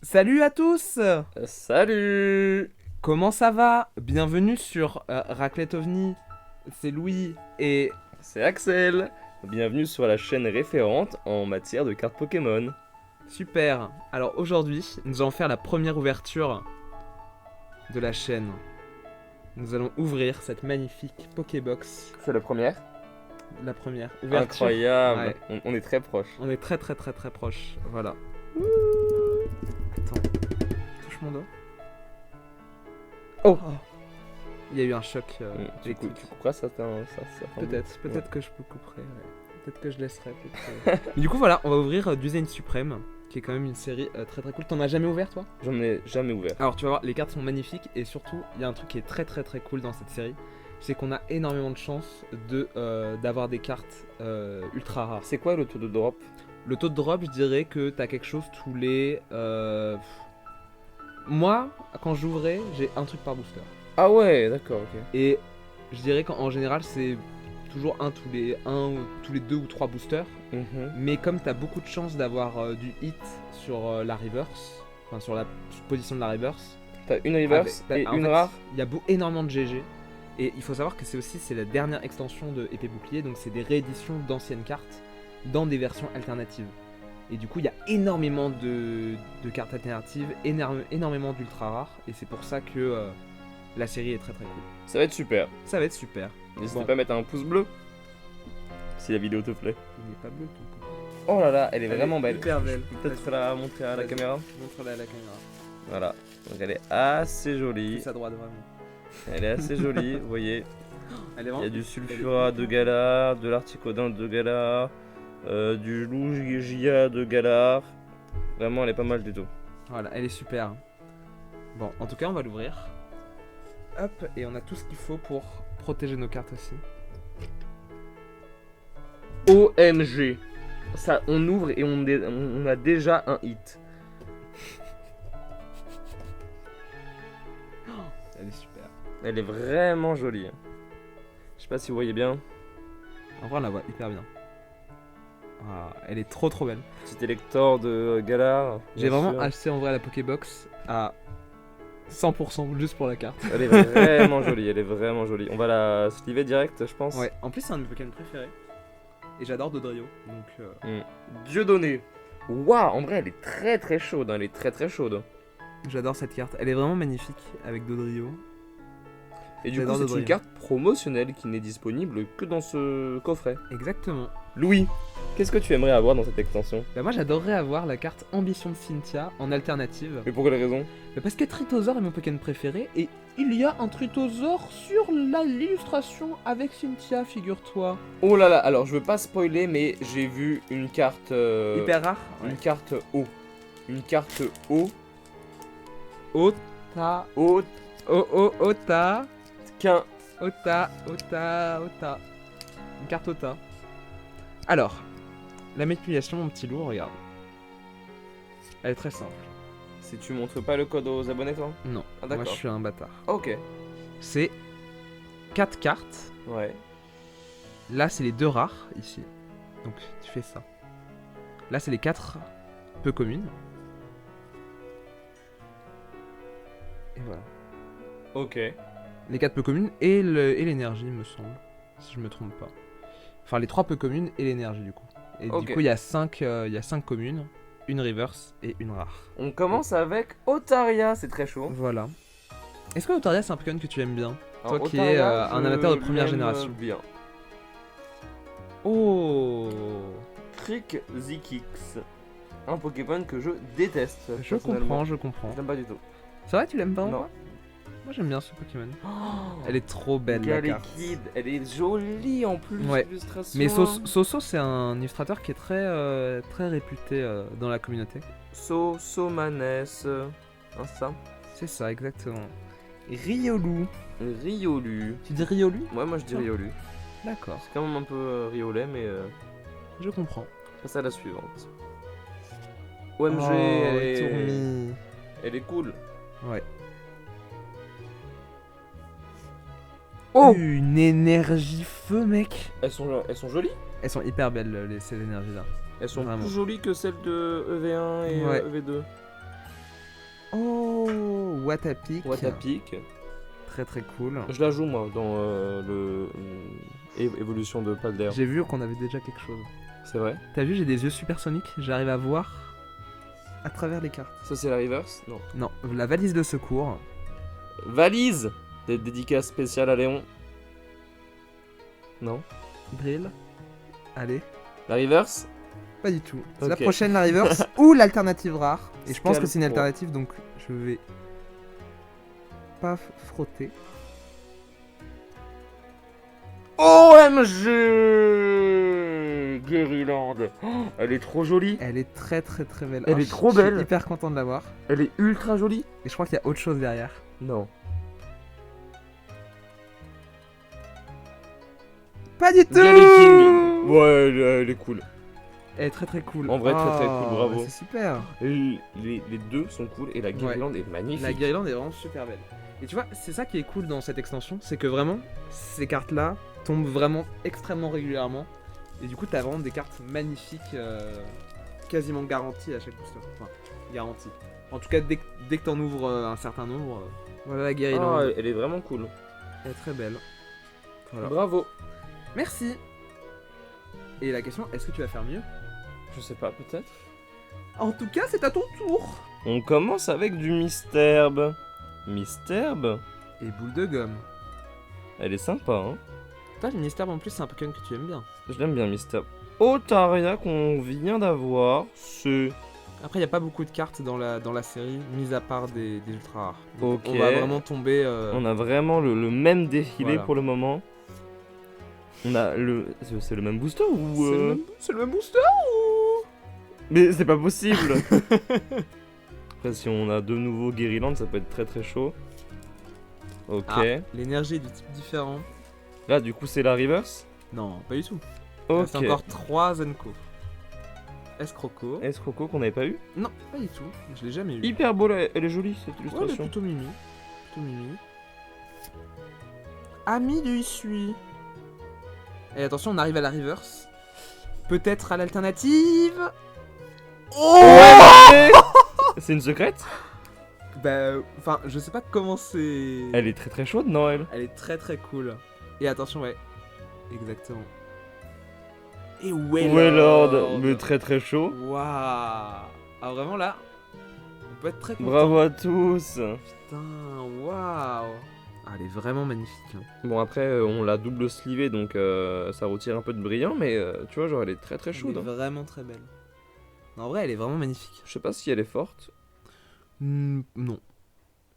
Salut à tous. Salut! Comment ça va? Bienvenue sur Raclette OVNI. C'est Louis et... C'est Axel! Bienvenue sur la chaîne référente en matière de cartes Pokémon. Super. Alors aujourd'hui, nous allons faire la première ouverture de la chaîne. Nous allons ouvrir cette magnifique Pokébox. C'est la première? La première ouverture. Incroyable! Ouais. On est très proche. On est très proche. Voilà. Attends. Touche mon dos. Oh. Il y a eu un choc Tu électrique. couperas ça, Peut-être que je peux couper. Ouais. Peut-être que je laisserai. Mais du coup voilà, on va ouvrir Duzaine Suprême, qui est quand même une série très cool. T'en as jamais ouvert toi? J'en ai jamais ouvert. Alors tu vas voir, les cartes sont magnifiques et surtout il y a un truc qui est très cool dans cette série, c'est qu'on a énormément de chances d'avoir des cartes ultra rares. C'est quoi le taux de drop? Le taux de drop, je dirais que t'as quelque chose tous les... Moi, quand j'ouvrais, j'ai un truc par booster. Ah ouais, d'accord, ok. Et je dirais qu'en général c'est toujours tous les 2 ou 3 boosters. Mais comme tu as beaucoup de chances d'avoir du hit sur la reverse, enfin sur la position de la reverse, T'as une reverse et une rare? il y a énormément de GG. Et il faut savoir que c'est la dernière extension de épée bouclier, donc c'est des rééditions d'anciennes cartes dans des versions alternatives. Et du coup il y a énormément de cartes alternatives, énormément d'ultra rares, et c'est pour ça que la série est très cool. Ça va être super. Ça va être super. N'hésitez Bon. pas à mettre un pouce bleu si la vidéo te plaît. Il n'est pas bleu ton coup. Oh là là, elle est vraiment belle. Hyper belle. Peut-être la montrer à la caméra. Montre-la à la caméra. Voilà. Donc elle est assez jolie. Plus à droite vraiment. Elle est assez jolie, vous voyez. Elle est Il y a vraiment... du Sulfura de Galar, de l'Articodin de Galar, du Lougia de Galar. Vraiment, elle est pas mal du tout. Voilà, elle est super. Bon, en tout cas, on va l'ouvrir. Hop, et on a tout ce qu'il faut pour protéger nos cartes aussi. OMG. Ça, on ouvre et on a déjà un hit. Elle est super. Elle est vraiment jolie. Je sais pas si vous voyez bien. En vrai, on la voit hyper bien. Ah, elle est trop belle. Petit élector de Galar. J'ai bien vraiment sûr. acheté en vrai la Pokébox à 100% juste pour la carte. Elle est vraiment jolie, elle est vraiment jolie. On va la sliver direct, je pense. Ouais, en plus, c'est un de mes Pokémon préférés. Et j'adore Dodrio. Donc, Dieudonné. Waouh, en vrai, elle est très chaude. Hein, elle est très chaude. j'adore cette carte. Elle est vraiment magnifique avec Dodrio. Et du J'adore coup, c'est Dodrio. une carte promotionnelle qui n'est disponible que dans ce coffret. Exactement. Louis, qu'est-ce que tu aimerais avoir dans cette extension? Bah moi j'adorerais avoir la carte Ambition de Cynthia en alternative. Et pour quelle raison? Bah parce que Tritosaur est mon Pokémon préféré et il y a un Tritosaur sur l'illustration avec Cynthia, figure-toi. Oh là là, alors je veux pas spoiler, mais j'ai vu une carte. Hyper rare. Une carte O. Une carte O. Ota. O. Ota. Qu'un. Ota. Une carte Ota. Alors, la manipulation, mon petit loup, regarde. Elle est très simple. Si tu montres pas le code aux abonnés, toi? Non, Ah, moi d'accord. je suis un bâtard. Ok. C'est 4 cartes. Ouais. Là, c'est les 2 rares, ici. Donc, tu fais ça. Là, c'est les 4 peu communes. Et voilà. Ok. Les 4 peu communes et l'énergie, me semble. Si je me trompe pas. Enfin, les 3 peu communes et l'énergie, du coup. Et Ok. du coup, il y a 5 communes, une reverse et une rare. On commence avec Otaria, c'est très chaud. Voilà. Est-ce que Otaria, c'est un Pokémon que tu aimes bien? Alors, Toi qui Otaria, es un je amateur de première l'aime génération. Bien. Oh, Crick Zikix. Un Pokémon que je déteste. je personnellement. comprends. Je l'aime pas du tout. C'est vrai, tu l'aimes pas? Non. Moi, j'aime bien ce Pokémon. Elle est trop belle, la carte. Galekid, elle est jolie en plus. Ouais. Illustration. Mais Soso, c'est un illustrateur qui est très réputé dans la communauté. Somanes. Hein, c'est ça? C'est ça, exactement. Riolu. Riolu. Tu dis Riolu? Ouais, moi je dis Ah. Riolu. D'accord, C'est quand même un peu riolet, mais je comprends. passe à la suivante. OMG, Oh, Tourmi. elle est cool. Ouais. Oh, Une énergie feu, mec. elles sont jolies. Elles sont hyper belles, ces énergies-là. Elles sont Vraiment. plus jolies que celles de EV1 et Ouais. EV2. Watapic. Watapic. Très très cool. Je la joue moi dans évolution de Palder. J'ai vu qu'on avait déjà quelque chose. C'est vrai. T'as vu, j'ai des yeux supersoniques, j'arrive à voir à travers les cartes. Ça c'est la reverse? Non. Non, la valise de secours. Valise. Des dédicaces spéciales à Léon. Non. Drill. Allez. La reverse? Pas du tout. C'est la Ok. prochaine, la reverse ou l'alternative rare. Et je pense que c'est une Scalp. alternative, donc je vais pas frotter. OMG Guerryland. Oh, elle est trop jolie. Elle est très très très belle. Elle est trop Je suis belle. hyper content de l'avoir. Elle est ultra jolie. Et je crois qu'il y a autre chose derrière. Non. Pas du tout. Jelly King. Ouais, elle est cool. Elle est très très cool. En vrai, très, très cool, Oh, bravo. C'est super. Les deux sont cool et la guirlande est magnifique. La guirlande est vraiment super belle. Et tu vois, c'est ça qui est cool dans cette extension, c'est que vraiment, ces cartes-là tombent vraiment extrêmement régulièrement. Et du coup, t'as vraiment des cartes magnifiques, quasiment garanties à chaque booster. Enfin, garanties. En tout cas, dès que t'en ouvres un certain nombre, voilà la guirlande. Ah, elle est vraiment cool. Elle est très belle. Voilà. Bravo. Merci. Et la question, est-ce que tu vas faire mieux? Je sais pas, peut-être. En tout cas, c'est à ton tour. On commence avec du Misterbe. Misterbe, Et boule de gomme. elle est sympa, hein. Toi, le mystère en plus, c'est un Pokémon que tu aimes bien. Je l'aime bien, Misterbe. Otaria qu'on vient d'avoir, c'est... Après, il n'y a pas beaucoup de cartes dans la série, mis à part des ultra rares. Donc, Ok. on va vraiment tomber. On a vraiment le même défilé Voilà. pour le moment. On a le... C'est le même booster ou... C'est le même booster ou... Mais c'est pas possible. Après, si on a de nouveaux Guerryland, ça peut être très très chaud. Ok. Ah. L'énergie est du type différent. Là, du coup, c'est la reverse. Non, pas du tout. Ok. C'est encore 3 Zenko. Escroco. Escroco qu'on n'avait pas eu. Non, pas du tout. Je l'ai jamais eu. Hyper beau, là, elle est jolie cette Ouais, mais illustration. plutôt mimi. Plutôt mimi. Ami de Issui. Et attention, on arrive à la reverse. Peut-être à l'alternative. Ouais. C'est une secrète. Bah, enfin, je sais pas comment c'est. Elle est très très chaude, non, elle? Elle est très très cool. Et attention, ouais. Exactement. Et Wailord, mais très très chaud. Waouh. Ah, vraiment là, on peut être très content. Bravo à tous. Putain, waouh. Ah, elle est vraiment magnifique. Hein. Bon, après, on l'a double slivée, donc ça retire un peu de brillant, mais tu vois, genre, elle est très très chaude. Elle est vraiment très belle. Non, en vrai, elle est vraiment magnifique. Je sais pas si elle est forte. Non, En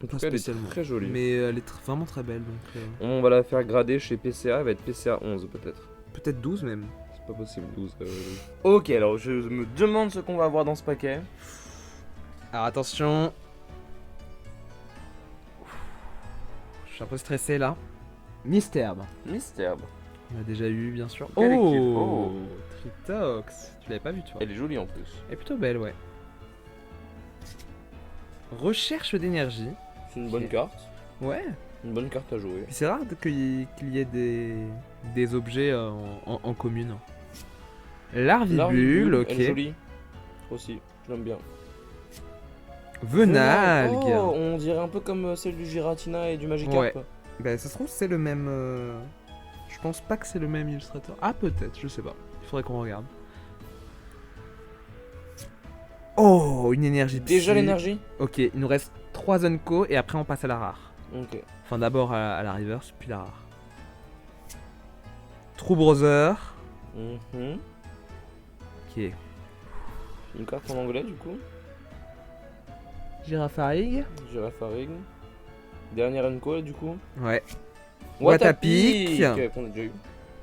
tout pas cas, elle est spécialement. très jolie. Mais elle est vraiment très belle. Donc, On va la faire grader chez PCA, elle va être PCA 11 peut-être. peut-être 12 même. C'est pas possible, 12. Ok, alors je me demande ce qu'on va avoir dans ce paquet. Alors attention. Je suis un peu stressé là. Misterbe. Misterbe. On a déjà eu, bien sûr. Quelle équipe. Oh, Tritox. Tu l'avais pas vu, toi. Elle est jolie en plus. Elle est plutôt belle, ouais. Recherche d'énergie. C'est une Ok. bonne carte. Ouais. Une bonne carte à jouer. Puis c'est rare qu'il y ait des objets en commune. Larvibule, ok. Elle est jolie. Aussi, je l'aime bien. Venalgue. Oh, on dirait un peu comme celle du Giratina et du Magikarp. Ouais. Bah ça se trouve c'est le même... Je pense pas que c'est le même illustrateur. Ah peut-être, je sais pas. Il faudrait qu'on regarde. Oh, une énergie Déjà psy. l'énergie. Ok, il nous reste 3 Zonko et après on passe à la rare. Ok. Enfin d'abord à la reverse, puis la rare. True Brother. Mhm. Ok. Une carte en anglais du coup. Girafarig. Girafarig. Dernière Enco du coup. Ouais. Watapic Watapic. qu'on a déjà eu.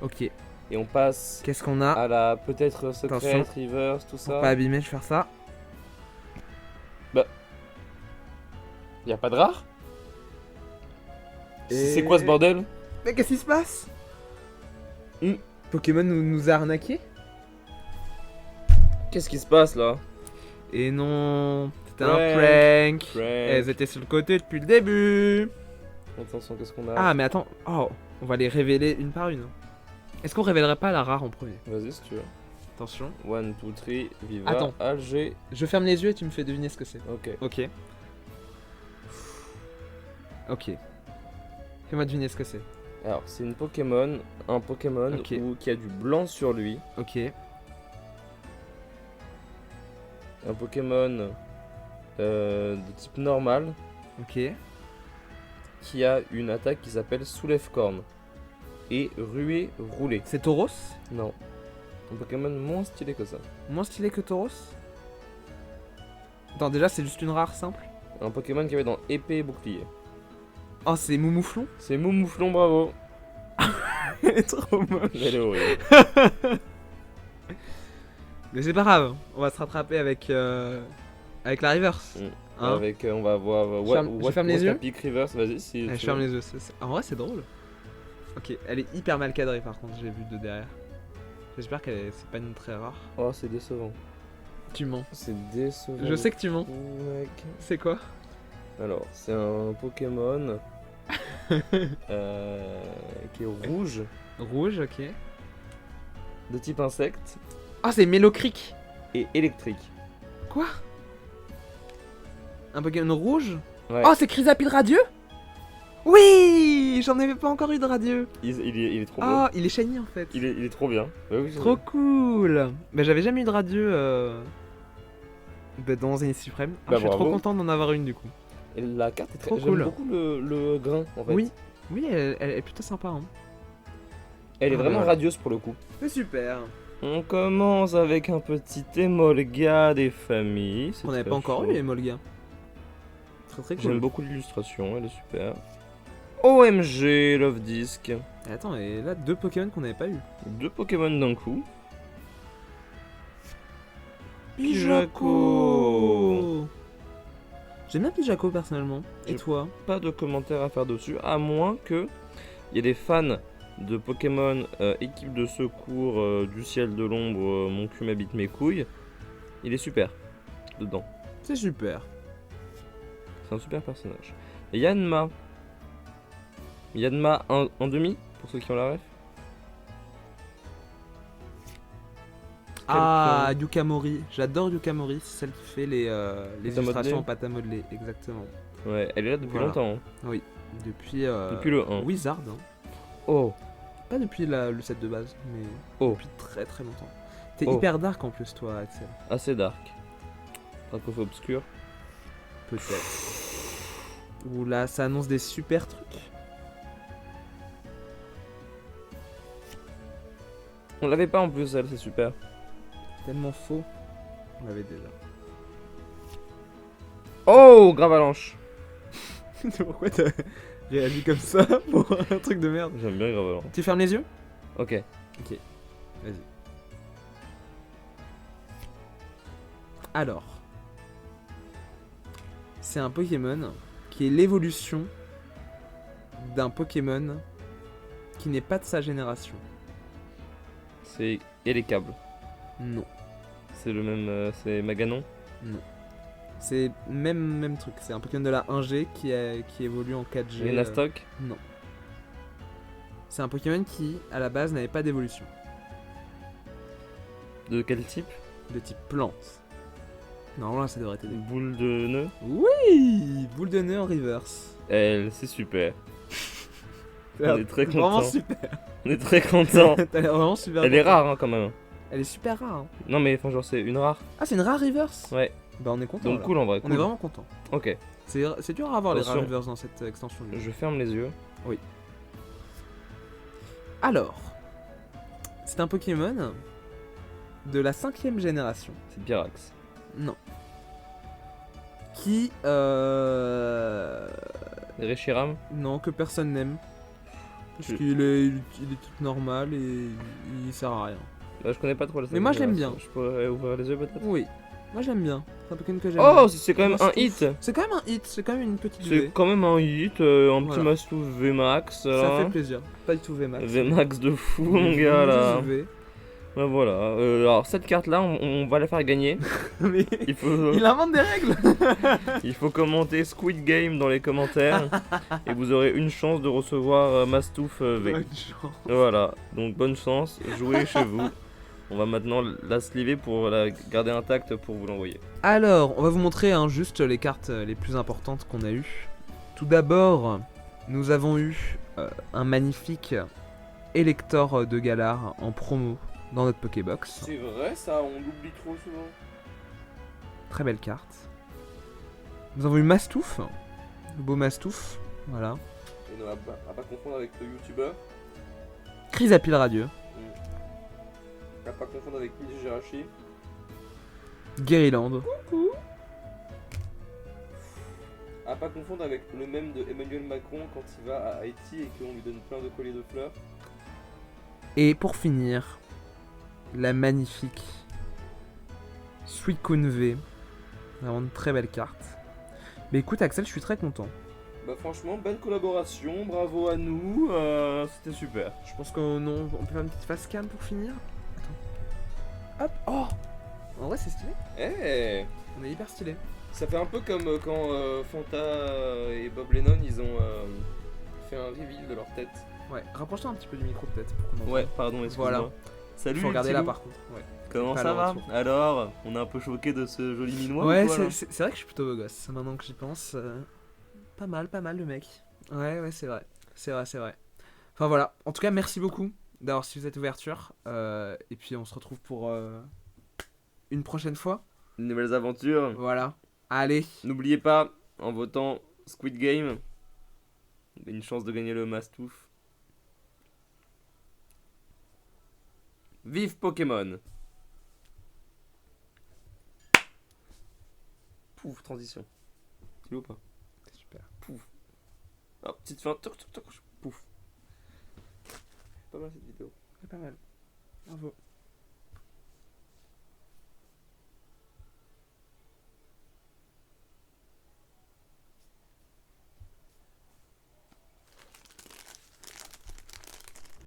Ok. Et on passe Qu'est-ce qu'on a à la peut-être secrète, Attention. reverse, tout Pour ça. pas abîmer, je vais faire ça. Y a pas de rare. Et- C'est quoi ce bordel? Mais qu'est-ce qui se passe Hmm. Pokémon nous a arnaqué. Qu'est-ce qui se passe là? Et non, c'était Prank. un prank. Prank. Elles étaient sur le côté depuis le début. Attention, qu'est-ce qu'on a? Ah, mais attends. Oh, on va les révéler une par une. Est-ce qu'on révélerait pas la rare en premier? Vas-y si tu veux. Attention. 1, 2, 3, Viva, Attends. Alger. Je ferme les yeux et tu me fais deviner ce que c'est. Ok. Ok. Ok. Fais-moi deviner ce que c'est. Alors, c'est un Pokémon Ok. qui a du blanc sur lui. Ok. Un Pokémon de type normal Ok. qui a une attaque qui s'appelle Soulève-Corne et Ruée Roulée. C'est Tauros? Non. Un Pokémon moins stylé que ça. Moins stylé que Tauros? Attends, déjà, c'est juste une rare simple? Un Pokémon qui avait dans épée et bouclier. Oh, c'est Moumouflon? C'est Moumouflon, bravo. Elle est trop moche. Elle est horrible. Mais c'est pas grave, on va se rattraper avec la reverse. Hein. Avec, on va voir je ferme les yeux. Peak Reverse, vas-y. Si Je tu ferme veux. les yeux. En vrai, c'est drôle. Ok, elle est hyper mal cadrée par contre, j'ai vu de derrière. J'espère que c'est pas une très rare. Oh, c'est décevant. Tu mens. C'est décevant. Je sais que tu mens. Mec. C'est quoi? Alors, c'est un Pokémon qui est rouge, Rouge, ok. de type insecte Ah, c'est Mélocreek. et électrique. Quoi? Un Pokémon rouge? Ouais. Oh, c'est Chrysapide radieux? Oui! J'en avais pas encore eu de radieux. Il est trop beau. Oh, il est shiny en fait. Il est trop bien. Ouais, oui, Trop cool. Mais j'avais jamais eu de radieux dans Zénith Suprême. Ah, Bah, je suis trop bravo. content d'en avoir une du coup. Et la carte est Trop très cool. J'aime beaucoup le grain en fait. Oui, oui, elle est plutôt sympa. Hein. Elle est Ah, vraiment voilà. radieuse pour le coup. C'est super. On commence avec un petit Emolga des familles. c'est On n'avait très pas encore chaud. eu Emolga. Très très J'aime cool. beaucoup l'illustration, elle est super. OMG, Love Disc. Et attends, et là, 2 Pokémon qu'on n'avait pas eu. 2 Pokémon d'un coup. Pijaco. J'aime bien Pijaco personnellement. Et Je- toi? Pas de commentaires à faire dessus, à moins que il y ait des fans de Pokémon équipe de secours du ciel de l'ombre, mon cul m'habite mes couilles. Il est super dedans. C'est super. C'est un super personnage. Et Yanma. Yanma en demi, pour ceux qui ont la ref. Ah, Yukamori. J'adore Yukamori. C'est celle qui fait les Pâte à illustrations modeler. en pâte à modeler. Exactement. Ouais, elle est là depuis Voilà. longtemps. hein. Depuis, Depuis le 1. Wizard. Hein. Oh, Pas depuis le set de base, mais Oh. depuis très très longtemps. T'es Oh. hyper dark en plus, toi, Axel. assez dark. Dracof obscur. Peut-être. Ouh là, ça annonce des super trucs. On l'avait pas en plus, elle, c'est super. Tellement faux. On l'avait déjà. Oh, Gravalanche. Pourquoi t'as réagi comme ça pour un truc de merde? J'aime bien Gravalanche. Tu fermes les yeux? Ok. Vas-y. Alors. C'est un Pokémon qui est l'évolution d'un Pokémon qui n'est pas de sa génération. C'est. Et les câbles. Non. C'est le même. C'est Maganon. C'est même truc. C'est un Pokémon de la 1G qui évolue en 4G. Renastock. Non. C'est un Pokémon qui, à la base, n'avait pas d'évolution. De quel type? De type plante. Normalement, ça devrait t'aider. Boule de nœud. Oui, boule de nœud en reverse. Elle, c'est super. On est très Vraiment content. super. On est très content. T'as l'air vraiment super. Elle est content. rare hein, quand même. Elle est super rare. Hein. Non mais enfin genre c'est une rare. Ah, c'est une rare reverse. Ouais. Bah, on est content. Donc alors. cool en vrai. On Cool. est vraiment content. Ok. C'est dur à avoir les rares Attention. reverse dans cette extension. Je ferme les yeux. Alors, c'est un Pokémon de la 5ème génération. C'est Pyrax. Non. Qui, Reshiram. non, que personne n'aime. Parce Je- qu'il est tout normal et il sert à rien. Bah, je connais pas trop la Mais moi, je l'aime génération. bien. Je pourrais ouvrir les yeux peut-être. Oui, moi j'aime bien. C'est un Pokémon que j'aime Oh, bien. c'est quand même un hit. C'est quand même un hit, c'est quand même une petite C'est V. quand même un hit. Un petit Voilà. Mastouf VMAX. Ça là. fait plaisir. Pas du tout VMAX. VMAX de fou mon gars là. V. Bah voilà. Alors cette carte là, on va la faire gagner. Mais Il faut, il invente des règles. il faut commenter Squid Game dans les commentaires et vous aurez une chance de recevoir Mastouf V. Bonne chance. Voilà, donc bonne chance, jouez chez vous. On va maintenant la sliver pour la garder intacte pour vous l'envoyer. Alors, on va vous montrer juste les cartes les plus importantes qu'on a eues. Tout d'abord, nous avons eu un magnifique Elector de Galar en promo dans notre Pokébox. C'est vrai, ça, on l'oublie trop souvent. Très belle carte. Nous avons eu Mastouf, le beau Mastouf, voilà. Et non, à pas confondre avec le youtubeur. Chrysapile radieux, À pas confondre avec Miss Jirachi. Guériland, À pas confondre avec le même de Emmanuel Macron quand il va à Haïti et qu'on lui donne plein de colliers de fleurs. et pour finir, la magnifique Suicune V. Vraiment une très belle carte. Mais écoute Axel, je suis très content. Bah franchement, belle collaboration, bravo à nous, c'était super. Je pense qu'on peut faire une petite face cam pour finir. Attends. Hop. Oh. En vrai c'est stylé. Eh, On est hyper stylé. ça fait un peu comme quand Fanta et Bob Lennon, ils ont fait un reveal de leur tête. Ouais, rapproche-toi un petit peu du micro peut-être pour qu'on entende. Ouais, pardon, excuse-moi. Voilà. Salut, Faut regarder là Tilou. par contre. Ouais. Comment Pas ça le va? retour. Alors, on est un peu choqué de ce joli minois Ouais, ou quoi, là c'est vrai que je suis plutôt beau gosse. Maintenant que j'y pense, pas mal le mec. Ouais, c'est vrai. C'est vrai. Enfin voilà. En tout cas, merci beaucoup d'avoir suivi cette ouverture. Et puis on se retrouve pour une prochaine fois. De nouvelles aventures. Voilà. Allez. N'oubliez pas, en votant Squid Game, vous avez une chance de gagner le Mastouf. Vive Pokémon! Pouf, transition. Tu ou pas? Super. Pouf. Ah, petite fin. Pouf. Pas mal cette vidéo. C'est pas mal. Bravo.